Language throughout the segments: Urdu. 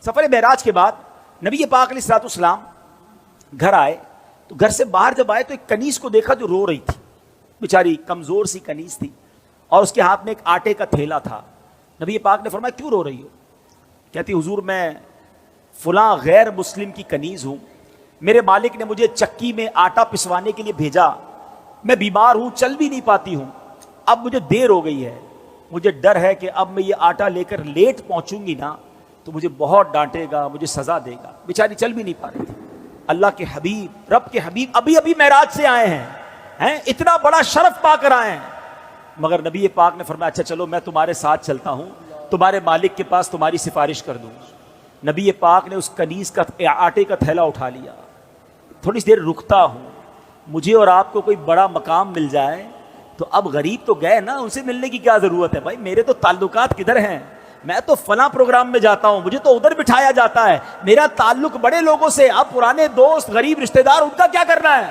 سفر معراج کے بعد نبی پاک علیہ الصلوۃ والسلام گھر آئے تو گھر سے باہر جب آئے تو ایک کنیز کو دیکھا جو رو رہی تھی، بیچاری کمزور سی کنیز تھی اور اس کے ہاتھ میں ایک آٹے کا تھیلا تھا۔ نبی پاک نے فرمایا کیوں رو رہی ہو؟ کہتی حضور میں فلاں غیر مسلم کی کنیز ہوں، میرے مالک نے مجھے چکی میں آٹا پسوانے کے لیے بھیجا، میں بیمار ہوں، چل بھی نہیں پاتی ہوں، اب مجھے دیر ہو گئی ہے، مجھے ڈر ہے کہ اب میں یہ آٹا لے کر لیٹ پہنچوں گی نا تو مجھے بہت ڈانٹے گا، مجھے سزا دے گا۔ بیچاری چل بھی نہیں پا رہی تھی۔ اللہ کے حبیب، رب کے حبیب ابھی ابھی معراج سے آئے ہیں، اتنا بڑا شرف پا کر آئے ہیں، مگر نبی پاک نے فرمایا اچھا چلو میں تمہارے ساتھ چلتا ہوں، تمہارے مالک کے پاس تمہاری سفارش کر دوں۔ نبی پاک نے اس کنیز کا آٹے کا تھیلا اٹھا لیا، تھوڑی سی دیر رکتا ہوں، مجھے اور آپ کو کوئی بڑا مقام مل جائے تو اب غریب تو گئے نا، ان سے ملنے کی کیا ضرورت ہے بھائی، میرے تو تعلقات کدھر ہیں، میں تو فلاں پروگرام میں جاتا ہوں، مجھے تو ادھر بٹھایا جاتا ہے، میرا تعلق بڑے لوگوں سے، اب پرانے دوست غریب رشتہ دار ان کا کیا کرنا ہے؟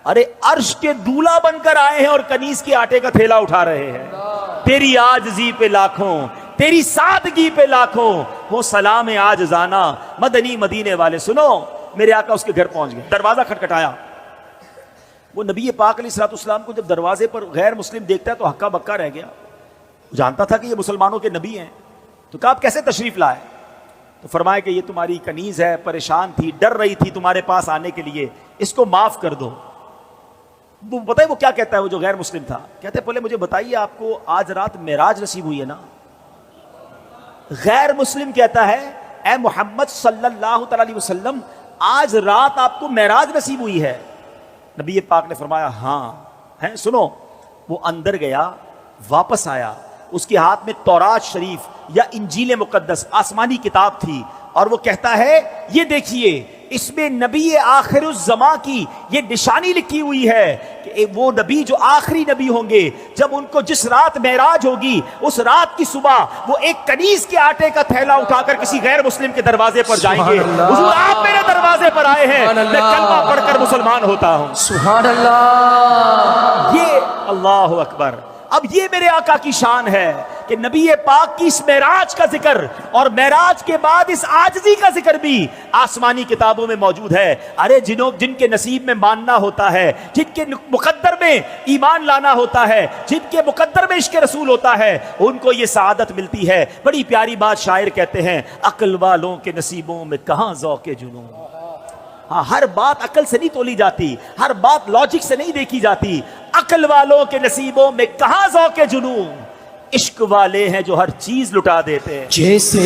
ارے عرش کے دولہا بن کر آئے ہیں اور کنیز کے آٹے کا تھیلا اٹھا رہے ہیں۔ تیری عاجزی پہ لاکھوں، تیری سادگی پہ لاکھوں، وہ سلام عاجزانہ مدنی مدینے والے۔ سنو، میرے آقا اس کے گھر پہنچ گئے، دروازہ کھٹکھٹایا، وہ نبی پاک علیہ الصلوۃ والسلام کو جب دروازے پر غیر مسلم دیکھتا ہے تو ہکا بکا رہ گیا، جانتا تھا کہ یہ مسلمانوں کے نبی ہیں، تو کہا آپ کیسے تشریف لائے؟ تو فرمایا کہ یہ تمہاری کنیز ہے، پریشان تھی، ڈر رہی تھی تمہارے پاس آنے کے لیے، اس کو معاف کر دو۔ وہ بتائیے وہ کیا کہتا ہے، وہ جو غیر مسلم تھا، کہتے پہلے مجھے بتائیے آپ کو آج رات معراج نصیب ہوئی ہے نا؟ غیر مسلم کہتا ہے اے محمد صلی اللہ تعالی علیہ وسلم آج رات آپ کو معراج نصیب ہوئی ہے؟ نبی پاک نے فرمایا ہاں ہے۔ سنو، وہ اندر گیا، واپس آیا، اس کے ہاتھ میں تورات شریف یا انجیل مقدس آسمانی کتاب تھی، اور وہ کہتا ہے یہ دیکھیے اس میں نبی آخر الزماں کی یہ نشانی لکھی ہوئی ہے کہ وہ نبی جو آخری نبی ہوں گے، جب ان کو جس رات معراج ہوگی اس رات کی صبح وہ ایک کنیز کے آٹے کا تھیلا اٹھا کر کسی غیر مسلم کے دروازے پر جائیں گے۔ حضور آپ میرے دروازے پر آئے ہیں، میں کلمہ پڑھ کر مسلمان ہوتا ہوں۔ سبحان اللہ، یہ اللہ اکبر۔ اب یہ میرے آقا کی شان ہے کہ نبی پاک کی اس معراج کا ذکر اور معراج کے بعد اس عاجزی کا ذکر بھی آسمانی کتابوں میں موجود ہے۔ ارے جن کے نصیب میں ماننا ہوتا ہے، جن کے مقدر میں ایمان لانا ہوتا ہے، جن کے مقدر میں عشق رسول ہوتا ہے، ان کو یہ سعادت ملتی ہے۔ بڑی پیاری بات شاعر کہتے ہیں، عقل والوں کے نصیبوں میں کہاں ذوق جنون۔ ہاں، ہر بات عقل سے نہیں تولی جاتی، ہر بات لاجک سے نہیں دیکھی جاتی۔ عقل والوں کے نصیبوں میں کہاں ذوق جنون، عشق والے ہیں جو ہر چیز لٹا دیتے ہیں۔ جیسے